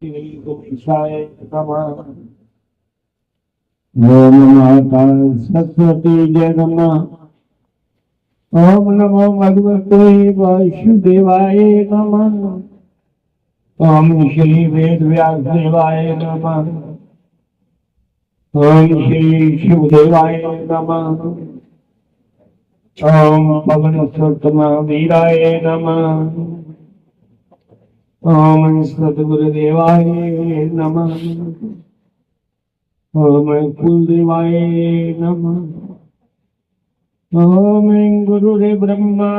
श्री गणेशाय नमः। ओम माता सरस्वती जय नमः। ओम नमो भगवते वासुदेवाय नमः। ओम श्री वेद व्यास देवाय नमः। ओम श्री शिवदेवाय नमः। ओम पवन सुतम वीराय नमः। ओम सद्गुरुदेवाय नमः। ओम कुलदेवाय नमः। ओम गुरुदेव ब्रह्मा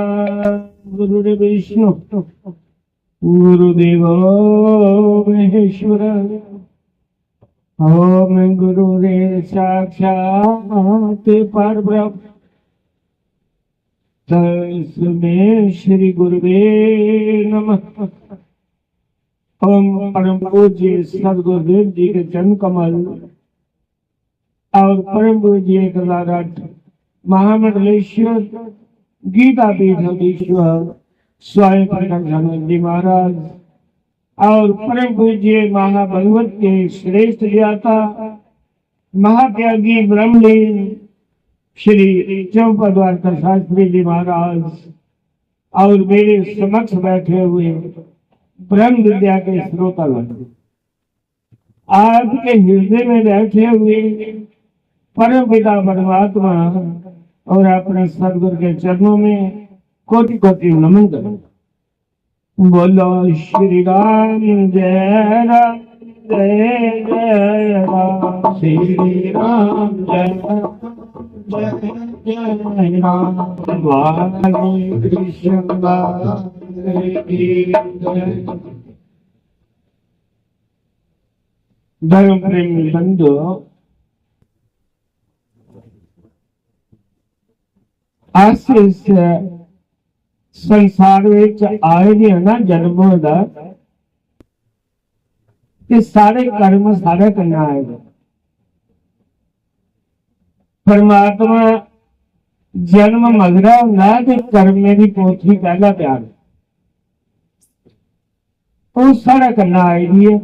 गुरुदेव विष्णु गुरुदेव महेश्वर। ओम गुरुदेव साक्षात् परब्रह्म तस्मै श्री गुरुवे नमः। ओम परम पूज्य सदगुरुदेव जी के चरण कमल और परम पूज्य कलारट महामंडलेश्वर गीता पीठाधीश्वर स्वयं प्रकाशानंद जी महाराज और परम पूज्य महाभगवत के श्रेष्ठ ज्ञाता महात्यागी ब्रह्मलीन श्री चौपद्वारका शास्त्री जी महाराज और मेरे समक्ष बैठे हुए ब्रह्म विद्या के श्रोता आपके हृदय में बैठे हुए परम पिता परमात्मा और अपने सदगुरु के चरणों में कोटि कोटि नमन करो। बोलो श्री राम जय राम जय जय राम। श्री राम जय जय जय राम। वाहे कृष्ण धर्म प्रेमी बंधु, अस इस संसार विच आए ने ना जन्मों का सारे कर्म सारे करना आएगा। परमात्मा जन्म मगरा होंगे तो कर्म मेरी पोथी पहला प्यार वो सारा करना आएगी है।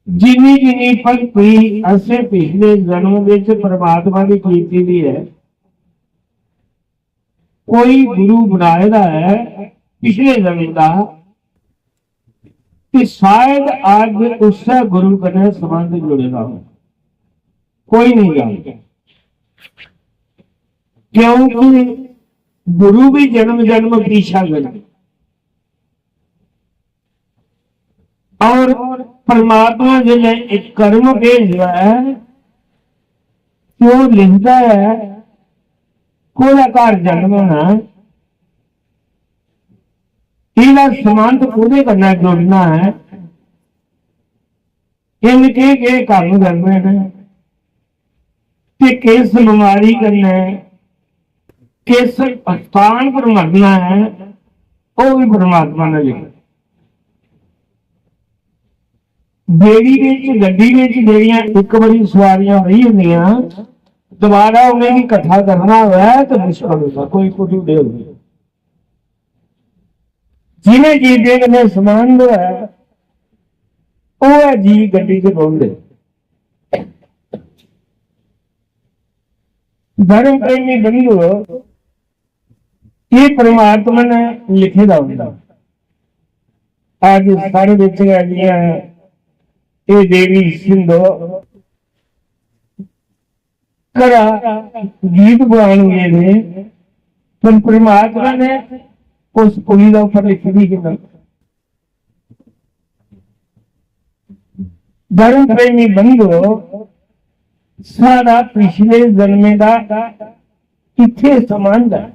जिनी जिनी भक्ति असे पिछले जन्म विच परमात्मा की कीती दी है। कोई गुरु बनाएगा है पिछले जन्म का कि शायद आज उससे गुरु कने संबंध जुड़ेगा। कोई नहीं जानता क्योंकि गुरु भी जन्म जन्म पीछा करे और परमात्मा जो एक कर्म भेज रहा है तो लिखता है कोलाकार जन्म होना इला समांत पूरे करना जोड़ना है। इनके के कर्म करने हैं कि किस बीमारी करना है किस स्थान पर मरना है वो भी परमात्मा ने लिखा। बेड़ी गड्डी जड़ियां एक बारी सवारियां रही होंदियां दोबारा उन्हें इकट्ठा करना हुआ तो मुश्किल होगा। कोई कुछ दे जिन्हें जी देखने संबंध है वो है जी गड्डी से बोलते। धर्म प्रेमी बंधु ये परमात्मा ने लिखे दा होंदा। आज सारे विच गईयां ये देवी सिंधो करा गीत गान गए पर परमात्मा ने उस कुड़ी का उपर लिखी कि धर्म प्रेमी बंधु सारा पिछले जन्मे का किथे संबंध है।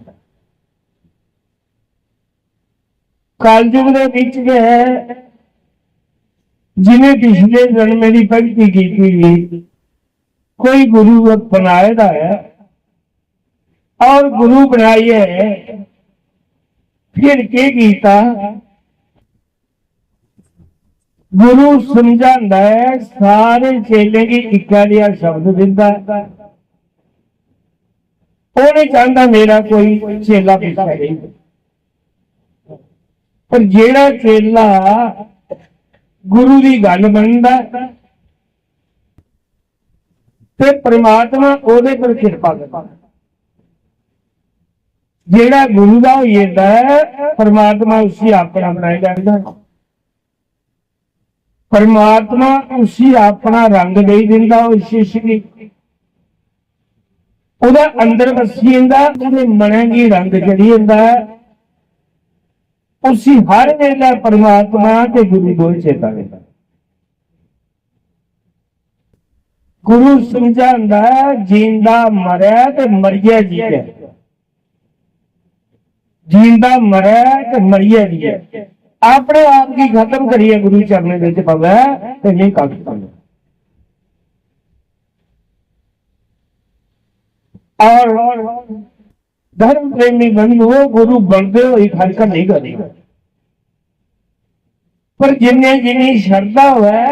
कलयुग के बीच है जिन्हें पिछले जन्मे की भक्ति की कोई गुरु बनाएगा है और गुरु बनाइए फिर के गीता गुरु समझाता है सारे चेले की इकारिया शब्द दिता है। वो नहीं चाहता मेरा कोई चेला पीछा नहीं पर जेड़ा चेला गुरु की गल बनता ते परमात्मा ओदे पर कृपा करता। जेड़ा गुरु का हो जाता है परमात्मा उसी अपना बनाया जाता है। परमात्मा उसी अपना रंग दे दिंदा उस शिष्य की, ਉਹਦਾ अंदर वसी ਜਾਂਦਾ, ਉਹਦੇ ਮਨਾਂ ਦੀ रंग चढ़ी ਜਾਂਦਾ है। उसी हर वेला परमात्मा ते गुरु को चेता रहता। गुरु समझाता जींदा मरै ते मरिया जीए, जींदा मरै ते मरिया जीए। अपने आप की खत्म करिए गुरु चरणों में पवे ते नहीं कर सकते। और धर्म प्रेमी बंधु गुरु बनते हुए फर्क नहीं करेगा, पर जिन्हें जिन्नी श्रद्धा है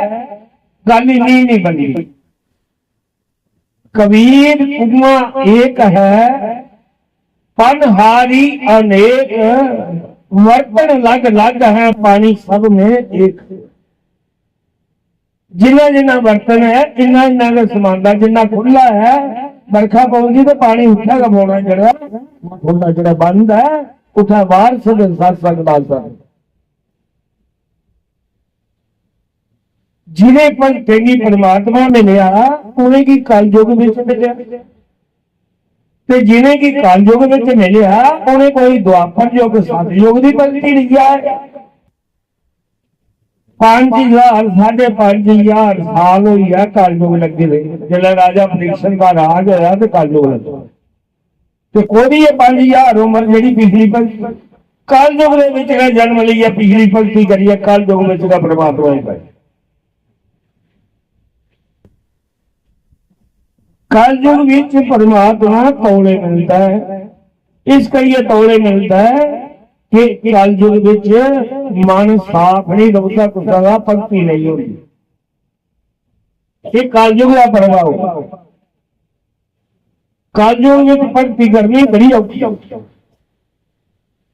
गल नहीं बनी। कबीर उपमा एक है पनहारी अनेक, बर्तन अलग अलग है पानी सब में एक। जिन्ना जिन्ना बर्तन है इन्ना इन्ना का समान, जिन्ना खुला है बरखा पाऊंगी तो पानी उठेगा, बोना जड़ा खुला जड़ा बंद है उठा बाहर से सत सकता सर। जिन्हें पर तेगी परमात्मा मिलया उन्हें की कलयुग में मिलया, ते जिन्हें की कलयुग में मिलया उन्हें कोई द्वापर युग सतयुग की भक्ति नहीं है। 5000 5,500 साल हुई है कलयुग लगे रहे। जब राजा परीक्षण का राज होया तो कलयुग लगा, तो कोई 5,000 उम्र जी पिछली कलयुग के जन्म लिया, पिछली भक्ति करिए कलयुग में परमात्मा ही पाए। कलयुग विच परमात्मा तौले मिलता है, इस करिए तौले मिलता है कि कलयुग विच मन साफ नहीं रखता, कुछ भक्ति नहीं होती। ये कलयुग का प्रभाव। कलयुग में भक्ति करनी बड़ी औखी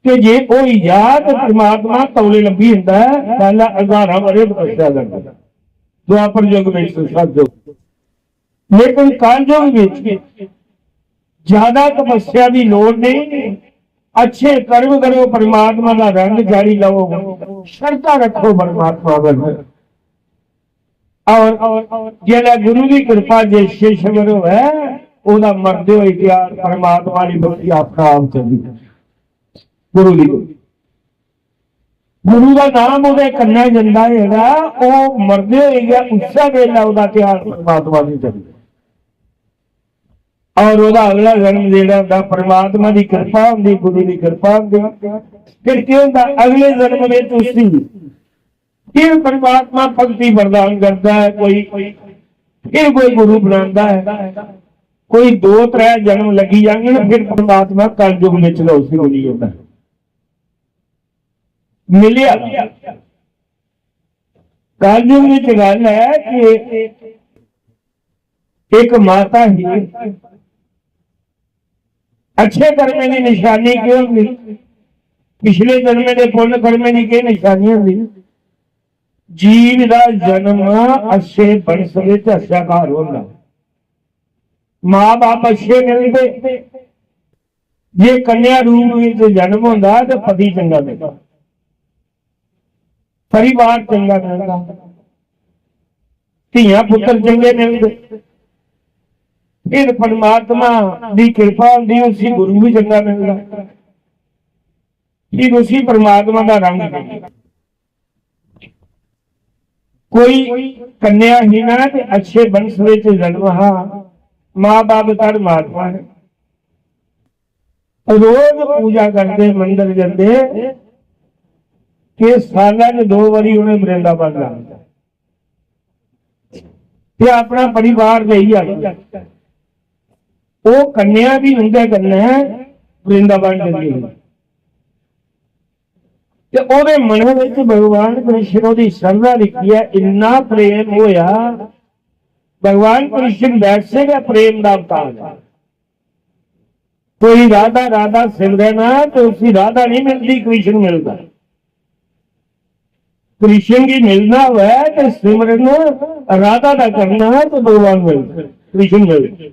कि जे कोई जा तो परमात्मा तौले लभी होता है। पहला 1000 वरे तपस्या करता द्वापर युग में सतयुग, लेकिन कलयुग में ज्यादा तपस्या की लोड़ नहीं। अच्छे कर्म करो, परमात्मा का रंग जारी लो, श्रद्धा रखो परमात्मा पर। और जेड़ा गुरु की कृपा जे शिष्य बनो है ओदा मरदे हुए प्यार परमात्मा की भक्ति अपना आप चली। गुरु की गुरु का नाम ओदे कन्ने जंदा हैगा, ओ मरदे हुए गया उस वेला ओदा प्यार परमात्मा की चली। और ओदा अगला जन्म जेड़ा परमात्मा की कृपा होंदी, गुरु की कृपा होंदी। फिर क्यों अगले जन्म में तुसी फिर परमात्मा भक्ति प्रदान करता है, कोई फिर कोई गुरु बनाता है, कोई 2-3 जन्म लगी जाएंगे ना, फिर परमात्मा कलयुग में चलौसी होनी होता है। मिलिया कलयुग में गल है कि एक माता ही अच्छे कर्मे की निशानी क्यों होगी, पिछले जन्मे के पुण्य कर्मे की क्या निशानी होगी। जीव का जन्म अच्छे वंश में हस्याकार होगा, मां बाप अच्छे मिलते, जे कन्या रूप में जन्म होता तो पति चंगा मिलता, परिवार चंगा मिलता, धियां पुत्र चंगे मिलते। फिर परमात्मा की कृपा होती, उसी गुरु भी चंगा मिलता, फिर उसी परमात्मा का रंग मिलता। कोई कन्या ही ना अच्छे वंश में जन्म, हाँ मां बाप परमात्मा है, रोज पूजा करते मंदिर जाते कि साल 2 बारी उन्हें वृंदावन जाना, अपना परिवार ले जाता। वो कन्या भी उनके कन्या वृंदावन चली, मन में भगवान कृष्ण की श्रद्धा लिखी है, इन्ना प्रेम होया। भगवान कृष्ण वैसे का प्रेम का अवतार है। कोई राधा राधा सिमरना तो उसकी राधा नहीं मिलती, कृष्ण मिलता। कृष्ण की मिलना हुआ है तो सिमरन राधा का करना है तो भगवान मिल कृष्ण मिल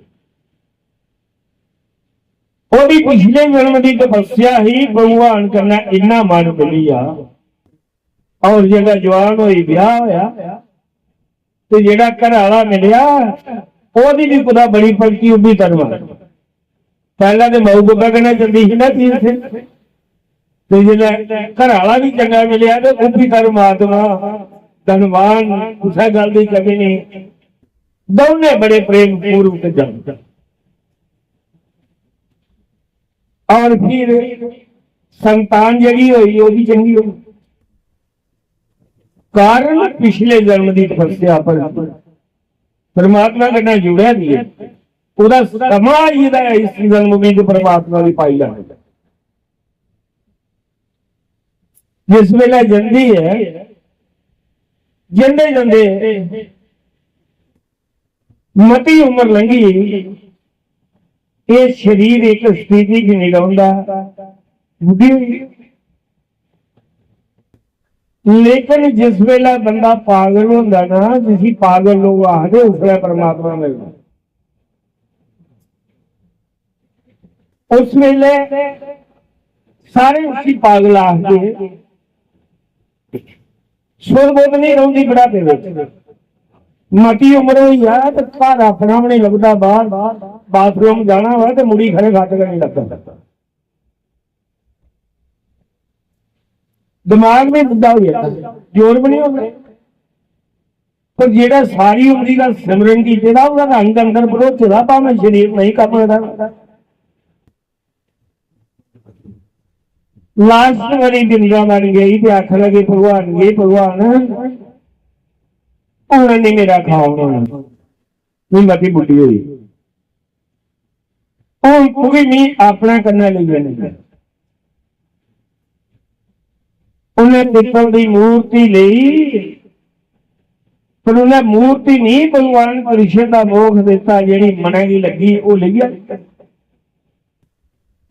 और पिछले जन्म की तपस्या ही भगवान करना इन्ना मन मिली आ और जगह जवान हुई ब्याह होया तो जेड़ा घर वाला मिलिया ओदी भी पता बड़ी पलकी उभी तरवा पहला तो मऊ बब्बा कहना चलती थी ना तीर से तो जो घर वाला भी चंगा मिलिया तो उभी तर महात्मा धनवान उस गल की कमी नहीं दोनों बड़े प्रेम पूर्व से जानते और फिर संतान जगी हुई वो भी चंगी हो कारण पिछले जन्म की तपस्या पर परमात्मा करना जुड़िया नहीं है ਉਹਦਾ ਸਮਾਂ ਇਹਦਾ ਇਸ ਜਨਮ ਵਿੱਚ ਪਰਮਾਤਮਾ ਦੀ ਪਾਈ ਜਾਣਾ ਜਿਸ ਵੇਲੇ ਜਾਂਦੀ ਹੈ ਜਿੰਦੇ ਜਾਂਦੇ ਮਤੀ ਉਮਰ ਲੰਘੀ ਇਹ ਸਰੀਰ ਇੱਕ ਸਥਿਤੀ ਚ ਨਹੀਂ ਰਹਿੰਦਾ ਬੁੱਢੀ ਹੋਈ लेकिन जिस वेला बंदा पागल होंदा ना जिसी पागल लोग आखदे उस वेले परमात्मा मिलदा उस वेले सारे उसी पागल आखदे सुर बोध नहीं रही बुढ़ापे में मती उम्र हुई है तो घर अपना भी नहीं लगता बाहर बाथरूम जाना हुआ तो मुड़ी खड़े घट कर नहीं लगता दिमाग में बुढ़ा हो जाता जोर भी नहीं होता पर जेड़ा सारी उम्र का सिमरन की रंग अंदर बरोचदा भावें शरीर नहीं काम करता लास्ट वाली दिनगा बन गई तो आख लगे भगवान उन्होंने मेरा खाओ मती बुढ़ी हुई नहीं अपना करना ले उन्हें पित्तल की मूर्ति ली पर उन्हें मूर्ति नहीं भगवान कृष्ण का मोख दिता जी मना की लगी वो लिया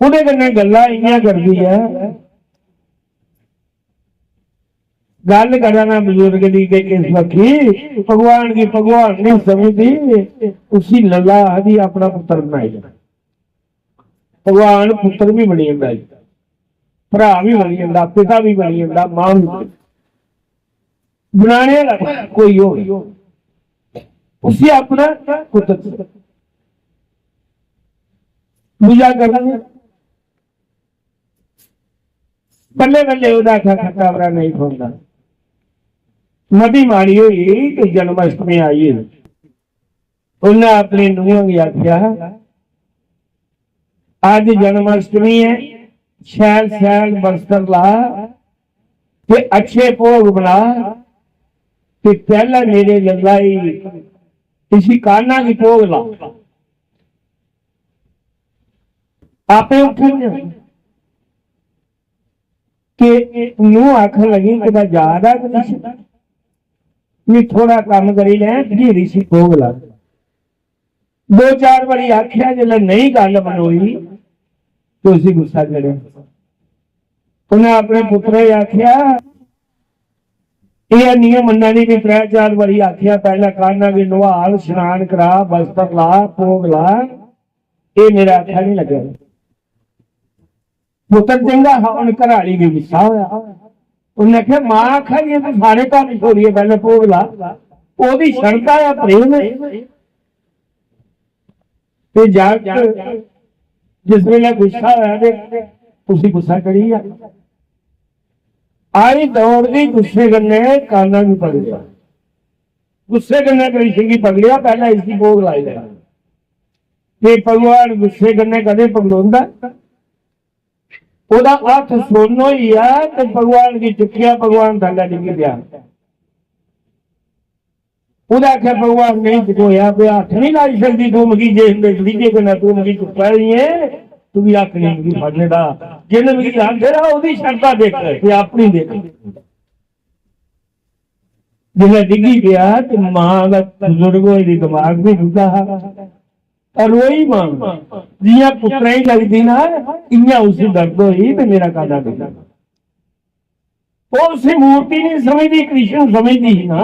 ਉਹਦੇ कन्नै गल्लां इन्नियां करदी है गल करना बुजुर्ग दी के किस वकी भगवान नहीं समझदी उसी लल्ला आदि अपना पुत्र बनाई भगवान पुत्र भी बनी जाता भरा भी बनी जाता पिता भी बनी जाता मां भी बनाने वाला कोई हो उसी अपना पुत्र पूजा करना बल्ले बल्ले खतरा नहीं खोलता मती माड़ी हुई तो जन्माष्टमी आई उन्हें अपनी नूह की आख्या आज जन्माष्टमी है शैल शैल बस्तर ला ते अच्छे भोग बना ते पहला मेरे लल्लाई इसी कान्हा की भोग ला आपे उठ कि नूह आखन लगी कि याद है थोड़ा काम करी ले ऋषि भोग ला दो चार बारी आख्या जो नहीं गल मनोई तो उसी गुस्सा करे उन्हें अपने पुत्र आख्या यह नियम मन्ना नहीं भी त्रै चार बारी आख्या पहला कान्हा की नवाल स्नान करा बस्तर ला भोग ला ये मेरा आख्या नहीं लगे पुत्र चंगा उन घराली भी गुस्सा होया उन्हें आख्या मां आखा जी तू सारे घर छोड़िए पहले भोग ला ओदी शरधा है प्रेम ते जग जिस वेले गुस्सा होया उसी गुस्सा करी आई दौड़दी गुस्से कन्ने कान्हा भी पकड़िया गुस्से कन्ने कृष्ण की पकड़िया पहला इसकी भोग लाई लिया भगवान गुस्से कन्ने कदे पकड़ोंदा ओदा हाथ सोनो ही है तो भगवान की चुकिया भगवान थल्ले डिग गया ओदा आख्या भगवान नहीं चुकोया कोई हाथ नहीं लाई सकती तू मगी जे लीजे कन्नै तू मगी चुका रही है तू भी हाथ नहीं मगी फड़ने का जिन्हें मगी हाथ दे रहा ओदी शरधा देख ते अपनी देख जिन्हें डिगी गया तो मां का बुजुर्ग होई दिमाग भी डूबा और वही मां जिया पुत्रा ही लगती ना इं उसी दर्द हुई तो मेरा कादा बेटा ਉਹ ਉਸੇ मूर्ति नहीं समझती, कृष्ण समझती ही ना।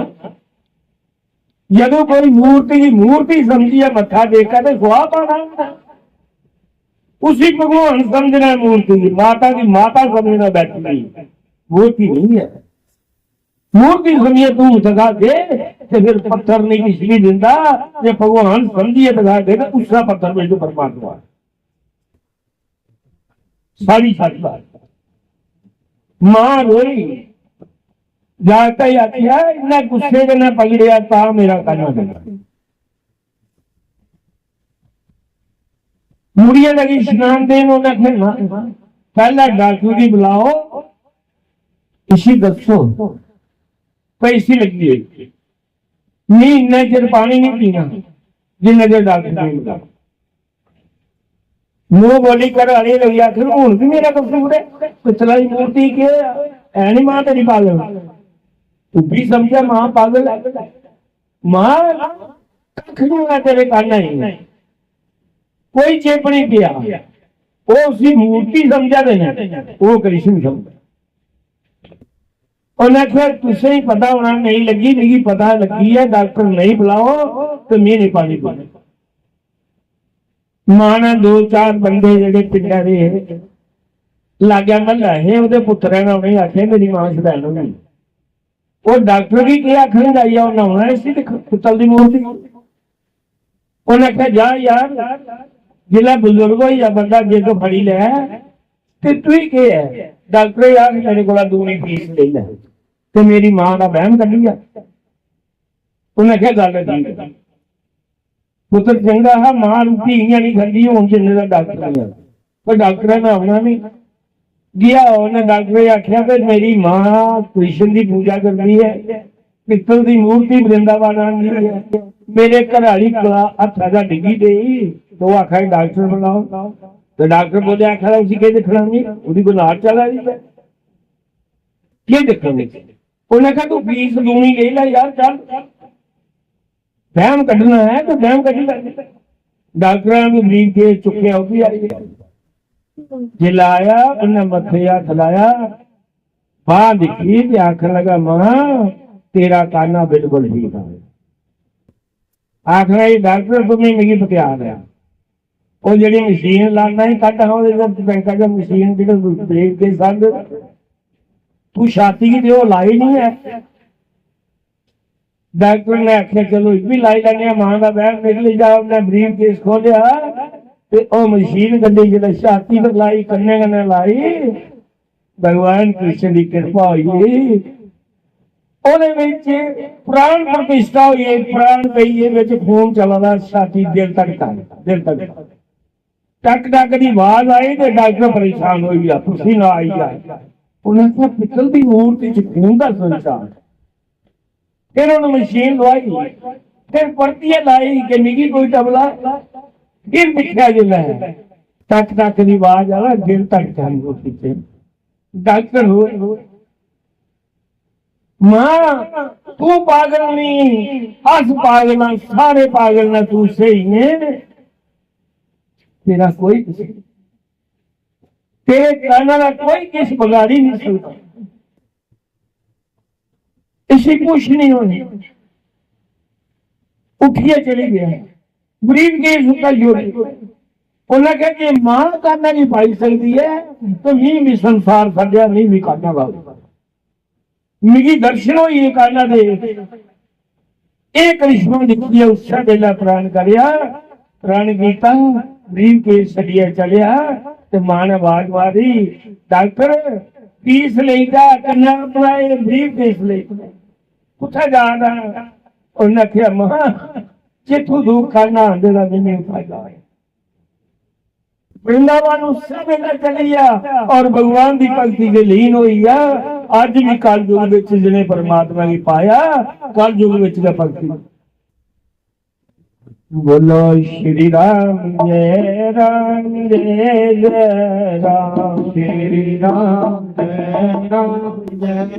जदों कोई मूर्ति की मूर्ति समझी है, मत्था देखा तो सुहा पाना, उसी भगवान समझना है। मूर्ति की माता की माता समझना बैठी नहीं, मूर्ति नहीं है। मूर्ति समझिए तू दगा दे तो फिर पत्थर नहीं किसी भी दिंदा, जे भगवान समझिए दगा दे तो उसका पत्थर में जो परमात्मा सारी सारी बात। मां रोई जाता ही आती है, इन्हें गुस्से में न पकड़िया ता मेरा करना देना। मुड़िया लगी स्नान देन, उन्हें फिर पहला डॉक्टर की बुलाओ, इसी दसो पैसी लगी है नहीं, इन्ना चिर पानी नहीं पीना जिन्ना चिर डॉक्टर नहीं बुलाओ। मुंह बोली कर अड़े लगी, आखिर हूं भी मेरा कसूर है, पिछला ही मूर्ति के है नहीं मां तेरी पागल, तू भी समझा मां पागल है। मां कख नहीं होना तेरे काना ही, कोई चेप नहीं किया, वो उसी मूर्ति समझा देना, वो कृष्ण समझा। उन्हें आखिर तुझे ही पता होना, नहीं लगी नहीं पता लगी है, डॉक्टर नहीं बुलाओ तो मैं नहीं पानी पीना। मां ने दो चार बंदे जेडे पिंडा दे लाग्या महला है, ਉਹਦੇ ਪੁੱਤਰਾਂ ਨੇ ਉਹਨੇ ਆਖਿਆ ਮੇਰੀ ਮਾਂ ਸਦਾਨ ਹੋਣੀ। ਉਹ ਡਾਕਟਰ ਵੀ ਕੀ ਆਖਣ ਜਾਈਆ, ਉਹਨਾਂ ਹੋਣਾ ਇਸੇ ਤੇ ਕੁੱਤਲ ਦੀ ਮੂਰਤੀ। ਉਹਨੇ ਆਖਿਆ ਜਾ ਯਾਰ ਜਿਹੜਾ ਬਜ਼ੁਰਗ ਹੋਈ ਆ ਬੰਦਾ ਜੇ ਕੋ ਫੜੀ ਲੈ ਤੇ ਤੂੰ ਹੀ ਕੀ ਹੈ। ਡਾਕਟਰ ਯਾਰ ਮੇਰੇ ਕੋਲ ਦੂਣੀ ਫੀਸ ਲੈ ਲੈ ਤੇ ਮੇਰੀ ਮਾਂ ਦਾ ਵਹਿਮ ਕੱਢੀ ਆ। ਉਹਨੇ ਆਖਿਆ ਗੱਲ ਠੀਕ ਹੈ, पुत्र चंगा है, मां रूपी इं नहीं खादी हूं जिन्ने का डॉक्टर है, पर डॉक्टर ने आना नहीं गया। उन्हें डॉक्टर आख्या कि मेरी मां कृष्ण की पूजा करती है, पित्तल की मूर्ति वृंदावन आनी है, मेरे घर वाली हथ का डिगी गई तो आखा डॉक्टर बुलाओ। तो डॉक्टर बोले आखा उसी के देखना नहीं, उसकी कोई नार चला रही है क्या देखना। उन्हें कहा तू फीस दूनी ले ला यार, चल वहम कढ़ना है तो वहम कढ़। डॉक्टर ने मरीज के चुके भी आई, जिलाया उन्हें मथे हाथ लाया, बांह दिखी ते आखन लगा मां तेरा काना बिल्कुल ठीक है। आखिर डॉक्टर तुम्हें मेरी बतिया रहा, वो जी मशीन लाना ही कट बैंका का मशीन देख के सब तू छाती की वो लाई नहीं है। डॉक्टर ने आख्या चलो भी लाई लेने, मां का बैग निकली जा, उन्हें ब्रीफ केस खोलिया ते मशीन कड्डी जो छाती पर लाई, कन्ने कन्ने लाई। भगवान कृष्ण की कृपा हुई, प्राण प्रतिष्ठा हुई, प्राण पईए खून चला, छाती दिल तक दिल तक टक टक की आवाज आई तो डॉक्टर परेशान हो गया, पसीना आई गया। उन्हें पित्तल की मूर्ति च खून का संचार। फिर उन्होंने मशीन लवाई, फिर परतिया लाई कि निकी कोई तबला, फिर दिखा जो है टक टक की आवाज आ दिल तक पीछे। डॉक्टर हो मां तू पागल नहीं, अस पागल सारे पागल ना, तू सही ने, तेरा कोई तेरे काना का कोई किस बगाड़ी नहीं सकता, इसी कुछ नहीं होने। उठिए चले गया, ब्रीफ केस उसका जोड़ी। उन्हें कहा कि मां करना नहीं पाई सकती है तो मैं भी संसार सद्या नहीं भी करना बाबू मिगी दर्शन हो ये करना दे। एक करिश्मा दिखिए उसका बेला प्राण करिया, प्राण गीता ब्रीफ केस छड़िया चलिया तो मां ने आवाज मारी डॉक्टर फीस लेगा कन्या अपना ब्रीफ केस ले कुछ जाना। उन्हें आख्या मां जिथों दुख करना आंदे का मैंने फायदा है। वृंदावन उससे बेला चलिया और भगवान की भक्ति के लीन हुई है। अज भी कल युग जिन्हें परमात्मा की पाया, कल युग भक्ति। बोलो श्री राम जय राम जय जय राम, श्री राम जय राम जय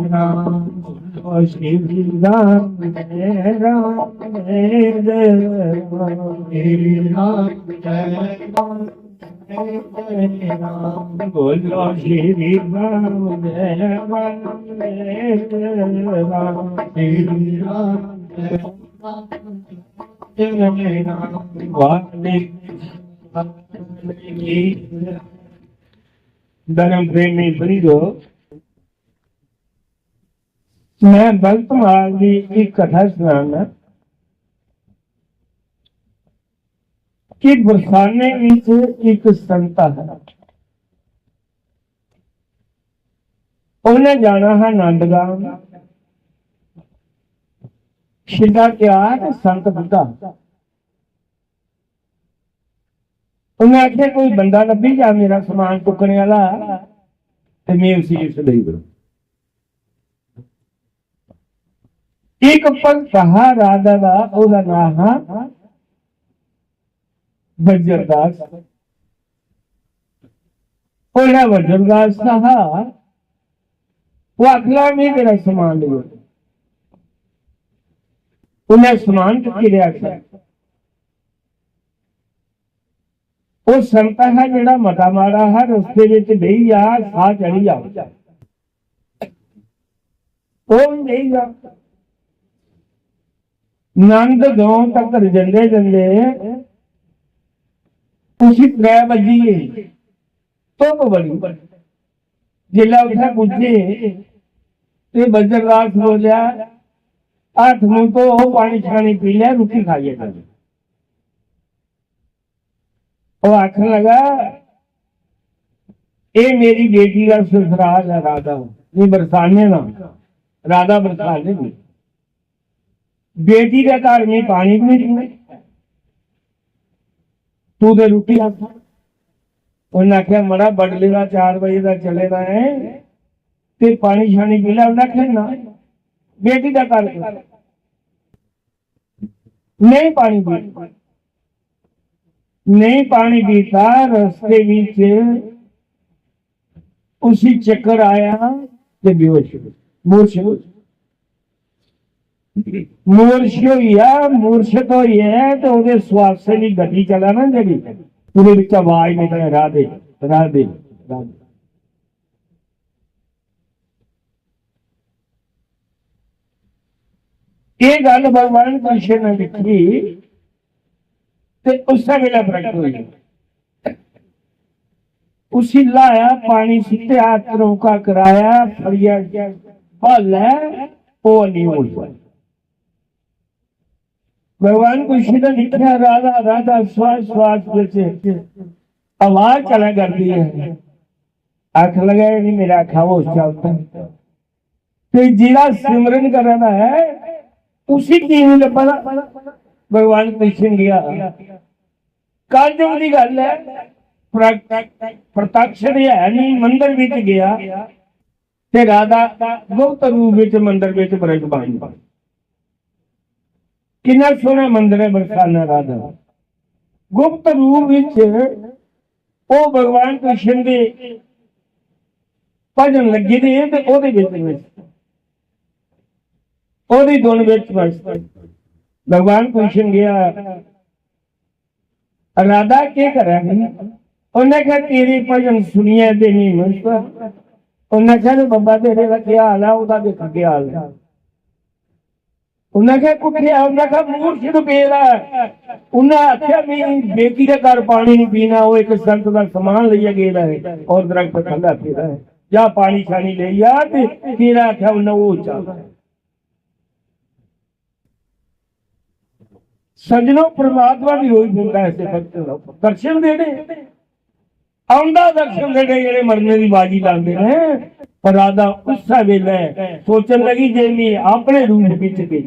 राम, बोलो श्री राम जय राम जय जय राम, श्री राम जय राम बोलो श्री राम जय राम श्री राम। धर्म प्रेमी बंधो, मैं भगत महाराज की एक कथा सुनाना कि बरसाने विच एक संता है, उन्हें जाना है नंदगांव। शिदा क्या संत बुद्धा, उन्हें आख्या कोई बंदा लभी जा मेरा समान चुकने वाला, तो मैं उसी सदई करूं। एक भगत हा राधा का, ओदा नाम है वज्रदास। ओला वज्रदास हा वो अखला में मेरा समान लियो, उन्हें समान चुकी लिया। वो संता है जेड़ा मता मारा है, रस्ते विच बही जा, साह चढ़ी जा, वो भी बही जा। नंद गांव तक जंदे जंदे उसी 3 बजे तो बड़ी जिला उठा पूछे ते वज्रदास बोलिया, हाथ मुंह तो पानी छानी पी लिया, रोटी खा लिया। वो आखन लगा ये मेरी बेटी का ससुराल है राधा, नहीं बरसाने ना, राधा बरसाने में बेटी के घर में पानी भी नहीं, तू तो रोटी आता। उन्हें आख्या मड़ा बडले का 4 बजे का चले ना है, ते पानी छानी पी लिया। उन्हें आख्या ना, बेटी का घर नहीं पानी पी, नहीं पानी पीता। रस्ते बीच उसी चक्कर आया ते बेहोश मूर्छ मूर्छत हुई है, तो उहदे स्वास की गति चला ना जी, पूरे विच आवाज निकले राधे राधे राधे। ये गल भगवान कृष्ण ने लिखी ते उस वेले प्रकट हुई। उसी लाया पानी सीते हाथ रोका कराया, फड़िया बल है वो नहीं हो पाया। भगवान कृष्ण ने लिखा राधा राधा श्वास श्वास से आवाज चला करती है, आंख लगाए नहीं मेरा खामोश चलता। तो जिला सिमरन करना है उसी की भगवान कृष्ण गया। कालजुग की गल है, प्रत्यक्ष है नहीं, मंदिर विच गया ते राधा गुप्त रूप विच मंदिर विच विराजमान। कितना सोहना मंदिर है बरसाना राधा, गुप्त रूप विच वो भगवान कृष्ण दे भजन लगे ने ते ओदे विच ओदी धुन विच भगवान कृष्ण गया। राधा के करेंगे, उन्हें कहा तेरे भजन सुनिए ते नहीं मुझको। उन्हें कहा बाबा तेरे का क्या हाल है, उदा देखा क्या हाल है। उन्हें कहा कुत्ते, उन्हें कहा मूर्ख पेड़ा। उन्हें आख्या नहीं बेटी के घर पानी नहीं पीना, वो एक संत का समान लिया गया है और दरख्त ठंडा पीना है, जा पानी छानी ले आ। तेरा आख्या उन्हें वो चलता। सजनों परमात्मा भी रोज बोलता है ऐसे भक्त दर्शन देने आंदा, दर्शन देने जेड़े मरने की बाजी लाते हैं। पर राधा उस वेले सोचन लगी जे मैं अपने रूप विच गई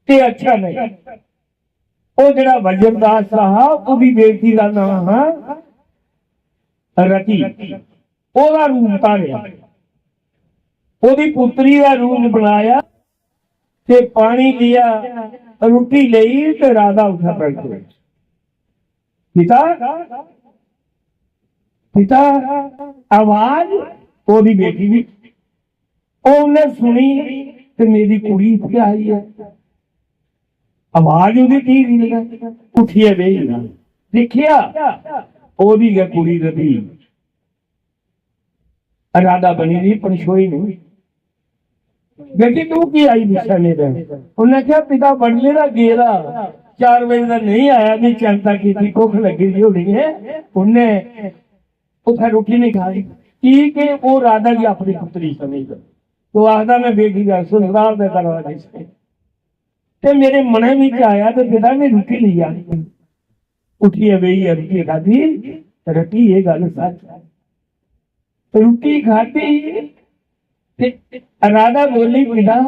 ते अच्छा नहीं। वो जड़ा वज्रदास रहा उसकी बेटी का नाम है रति, ओदा रूप धारिया, ओदी पुत्री का रूप बनाया ते पानी दिया, रोटी ली ते राधा उठा प्रगट हुई। पिता पिता आवाज ओदी बेटी दी, उन्हें सुनी ते मेरी कुड़ी इत्थे आई है। आवाज उदी ठीक लगा, उठिए बेही देखिया ओदी गै कुड़ी रही राधा बनी रही पंछोई नहीं बेटी तू की आई दिशा मेरे उन्हें क्या पिता बनने का गेरा 4 बजे का नहीं आया भी चिंता की थी भुख लगी थी होनी है उन्हें उसे रोटी नहीं खाई की के वो राधा की अपनी पुत्री समझ तो आखदा मैं बेटी का ससुराल का करवा ते मेरे मन में आया तो पिता ने रोटी ली आ उठिए बही रोटी खाधी रटी ये गल सच रोटी खाधी राधा बोली पिता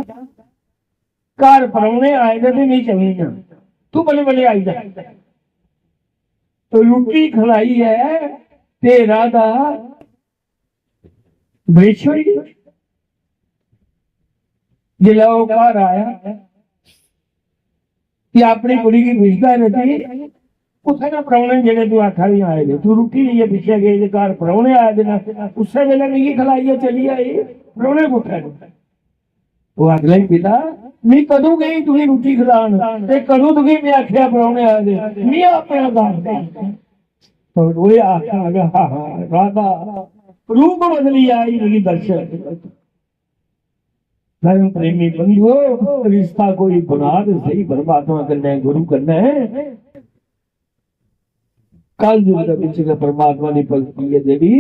घर परौने आए थे नहीं चली जा तू बड़े बड़े आई जा तो रोटी खिलाई है ते राधा बेचोई जिला वो घर आया कि अपनी कुड़ी की रिश्ता रहती उसे ना परौने जेडे तू आखा भी आए थे तू रोटी लिए पीछे गए घर परौने आए थे ना उससे वेले नहीं खिलाई चली आई परौने पुछा वो अगले पिता मैं कदों गई तुझे रोटी खिलान ते कदों तुझे मैं आखिया परौने आ गए मैं अपना दान तो वो आखा राधा रूप बदली आई मेरी दर्शन धर्म प्रेमी बंधुओं रिश्ता कोई बुनियाद सही परमात्मा करना है गुरु करना है कल जो परमात्मा ने भक्ति है देवी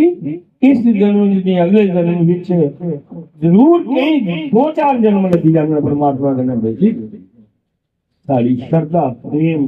इस जन्म की अगले जन्म विच जरूर कई 2-4 जन्म लगी जाना परमात्मा करना बेजी सारी श्रद्धा प्रेम